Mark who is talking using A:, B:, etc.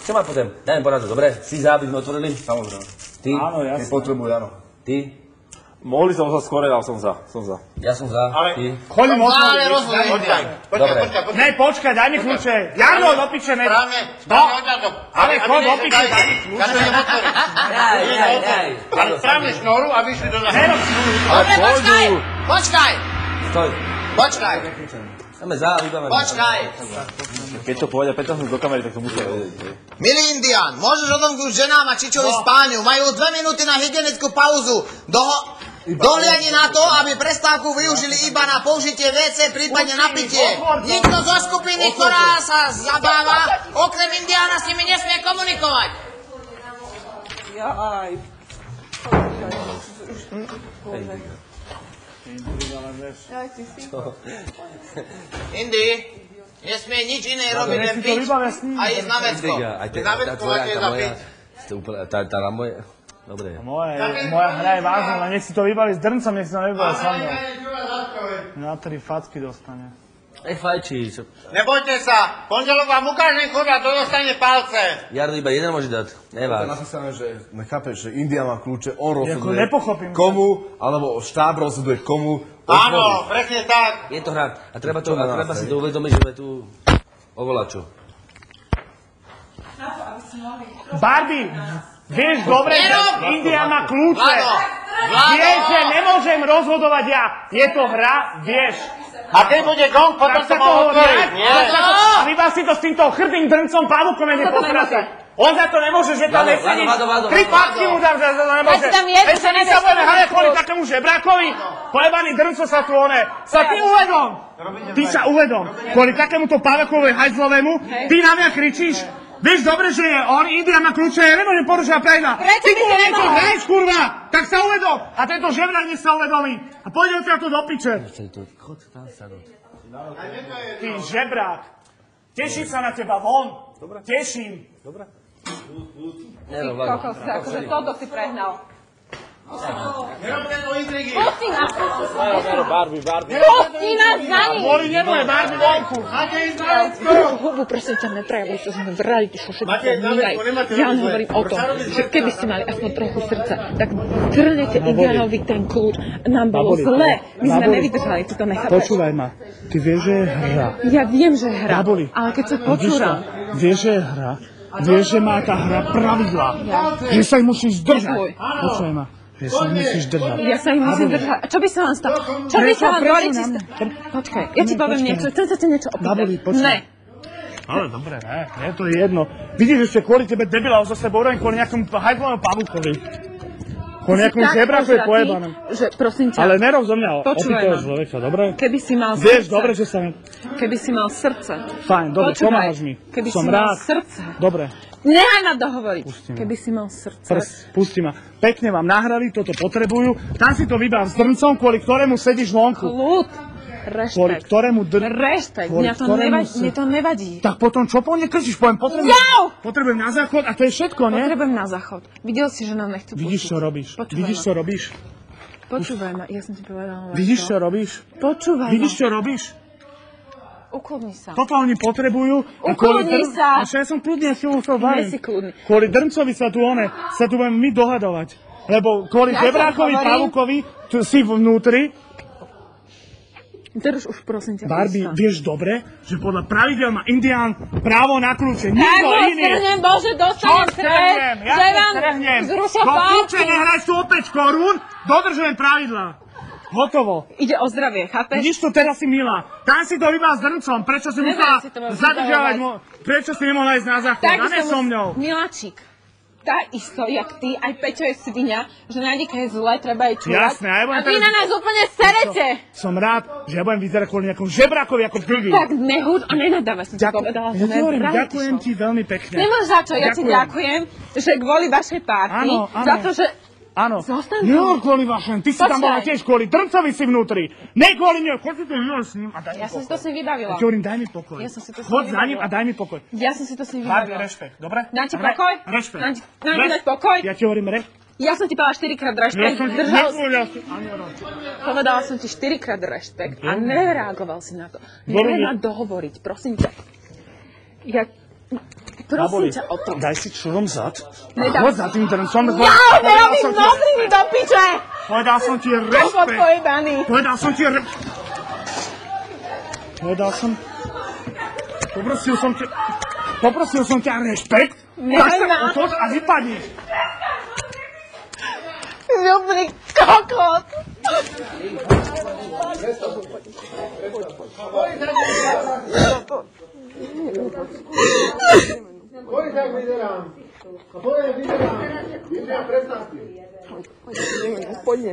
A: Čo má potom? Dajme poradok, dobre? Si za, aby sme otvorili?
B: Samozrejme.
A: Ty?
B: Áno, jasne. Potrebujú, áno.
A: Ty?
B: Mohli som sa skôr, ale som za.
A: Ja som za. Ty?
C: Chodím
D: Ale rozhodne.
A: Dobre.
C: Ne, počkaj, daj mi kľúče. Jarno, do piče, ne. Ale chod do piče, daj mi kľúče.
A: Daj.
D: Správne šnoru a vyšli do nás. Počkaj.
A: Stoj.
D: Počkaj.
A: Sme za, vybavení.
D: Počkaj.
B: Keď to povedia 15 minút do kamery, tak to musia vedieť.
D: Milý Indián, môžeš odomknúť ženám a Čičovi spálňu. Majú 2 minúty na hygienickú pauzu. Dohliadni na to, aby prestávku využili iba na použitie WC, prípadne na pitie. Nikto zo skupiny, ktorá sa zabáva, okrem Indiána s nimi nesmie komunikovať.
E: Jaj.
D: Indy, nesmie nič iné robiť, len piť a ísť na vecko. Na vecko máte zapiť.
A: Tá Rambo je... Dobre.
C: Moja hra je vážna, ale nech si to vybaví s drncom, nech si to nevybaví so mnou. Na 3 facky dostane.
A: Nech fajčí.
D: Nebojte sa, pondelok vám ukážem chodať, to dostane palce.
A: Jarno iba jeden môže dať.
B: To je
A: Nevá.
B: napísané, že nechápeš, že India má kľúče, on rozhoduje
C: nepochopím.
B: komu, alebo štáb rozhoduje komu.
D: Áno, presne tak.
A: Je to hra. A treba si to uvedomiť, že je tu ovolačo.
C: Barbie, vieš dobre, že India má kľúče. Vieš, že nemôžem rozhodovať ja. Je to hra, vieš.
D: A keď bude gong, potom sa mohol otvoriť.
C: A vybav si to s týmto chrdým drncom pavúkom, je poprasať. On za to nemôže, že tam nesedí. 3 facky mu dám, že to nemôže. Ešte my sa budeme hrať kvôli takému žebrákovi. Pojebaný drnco sa tu sa ty uvedom. Ty sa uvedom. Kvôli takémuto pavukovi hajzlovému, ty na mňa kričíš. Vieš dobre, že je on, India má kľúče, ja nemôžem porušovať pravidlá. Ty tu niečo hraješ, kurva, tak sa uvedom. A tento žebrák nech sa uvedomí. A pôjdem ťa tu do piče.
A: Chod tam sadnúť.
C: Ty žebrák. Teším sa na teba, von. Teším.
B: Dobre.
E: Kokos, akože toto si prehnal.
D: Nerobte to intrigy.
E: Pusti nás!
B: Barbie.
E: Pusti nás za ním!
C: Kvôli nemu je Barbie vonku.
E: Hubu, prosím ťa, neprejavuj to, že sme v reality show všetko pomínaj. Ja len hovorím o tom, že keby ste mali aspoň trochu srdca, tak trhnete Indianovi ten kľúč. Nám bolo zle. My sme nevydržali, ty to nechápeš.
C: Počúvaj ma, ty vieš, že je hra.
E: Ja viem, že je hra,
C: Baboli.
E: ale keď sa počúram...
C: Vieš, že je hra. Vieš, že má tá hra pravidlá. Že sa ich musíš držať. Počúvaj ma. Že sa ich musíš držať.
E: Ja sa ich musím držať. A čo by sa vám stalo? Čo by sa vám dvoričí stalo? Počkaj, ja ti poviem niečo. Chcem sa ti niečo opýtať. Ne.
C: Ale dobre, ne, to je jedno. Vidíš, že kvôli tebe debilov zo sebou urobím kvôli nejakému hajzlovému pavúkovi. Kvôli nejakému žebrákovi pojebanom.
E: Že prosím ťa.
C: Ale nerov zo mňa
E: Počúvaj
C: opýtého
E: ma.
C: človeka, dobre?
E: Keby si mal
C: Vieš,
E: srdce.
C: dobre, že sa...
E: Keby si mal srdce.
C: Fajn, dobre,
E: Počúvaj,
C: pomáhaš mi.
E: Keby
C: Som
E: si mal
C: rád.
E: srdce.
C: Dobre,
E: Nehaj ma dohovoriť.
C: Pusti ma.
E: Keby si mal srdce.
C: pusti ma. Pekne vám nahrali, toto potrebujú. Tam si to vybav s drncom, kvôli ktorému sedíš vonku.
E: Kľud.
C: Kvôli
E: Rešpekt.
C: ktorému
E: Rešpekt.
C: kvôli
E: Mne to nevadí.
C: Tak potom čo po mne krčíš? Poviem, potrebujem na záchod a to je všetko, nie?
E: Potrebujem na záchod. Videl si, že nám nechcú pustiť.
C: Vidíš, čo robíš?
E: Počúvaj
C: Vidíš,
E: ma.
C: čo robíš?
E: Počúvaj ma, ja som ti povedala.
C: Vidíš, čo robíš?
E: Počúvaj
C: Vidíš,
E: ma.
C: čo robíš?
E: Ukludni sa.
C: Toto oni potrebujú. a
E: Ukludni sa.
C: Ja som kľudný, ja si to bavím.
E: Nie si kľudný.
C: Kvôli drncovi sa tu budeme my dohadovať. Lebo kvôli
E: Ja
C: žebrákovi,
E: som hovorím-
C: pavúkovi, tu si vnútri.
E: Drž už, prosím ťa.
C: Barbie,
E: pusti sa.
C: vieš dobre, že podľa pravidel má Indián právo na kľúče.
E: Tak
C: Nikto
E: ho
C: iný.
E: strhnem, Bože, dostanem
C: strhnem? Ja
E: že
C: to
E: vám
C: strhnem.
E: zrušia
C: Do kľúče
E: pálky.
C: nehraj tu o 5 korún, dodržujem pravidlá. Hotovo.
E: Ide o zdravie, chápeš?
C: Vidíš to, teraz si milá. Tam si to iba s drncom. Prečo si musela
E: si to môžem
C: zadržiavať?
E: vybahovať.
C: Prečo si nemohla ísť na záchod? A ne so mňou.
E: Miláčik, tá isto, jak ty, aj Peťo je svinia, že nájde, keď je zle, treba jej čúvať.
C: Jasné, a ja budem
E: a vy
C: teraz-
E: na nás úplne serete.
C: Som rád, že ja budem vyzerať kvôli nejakom žebrákovi ako blbý.
E: Tak nehúd a nenadávaj, som ti povedala, že
C: Ďakujem ti veľmi pekne.
E: Nemáš za čo, ja ti ďakujem, že kvôli vašej párty,
C: Áno, áno.
E: za to, že...
C: Áno.
E: Zostaň
C: No,
E: tu.
C: kvôli vašem. Ty si tam bola
E: Počkaj.
C: tiež kvôli drncovi si vnútri. Ne kvôli mňu. Chod si to s ním a daj mi
E: Ja som si
C: pokoj.
E: to s ním vybavila.
C: Ja ti hovorím, daj mi pokoj.
E: Ja som si to s ním
C: Chod za ním
E: vybavila.
C: a daj mi pokoj.
E: Ja som si to s ním
C: Barbie,
E: vybavila.
C: rešpekt, dobre?
E: Dám ti pokoj?
C: Rešpekt.
E: Dám ti dať pokoj?
C: Ja ti hovorím
E: Ja som ti povedala 4-krát
C: Ja
E: rešpekt.
C: som ti
E: Držal...
C: nepovedal si ani raz.
E: Povedala som ti 4-krát rešpekt a nereagoval si na to.
C: Dobre.
E: Nechaj ma dohovoriť, prosím ťa. Ja... Prosím ťa o to.
C: Daj si čurom zad.
E: Nedám.
C: Chod za tým drncom.
E: Ja ho nerobím notrými do piče!
C: Povedal som ti
E: Pochod
C: rešpekt.
E: pojebaný.
C: Povedal som ti Poprosil som ťa rešpekt. Daj sa otoč a vypadni.
E: Dobrý kokot.
F: Policajt vyzerám. A policajt vyzerám. Vyzerám prestávky.
E: Poďme,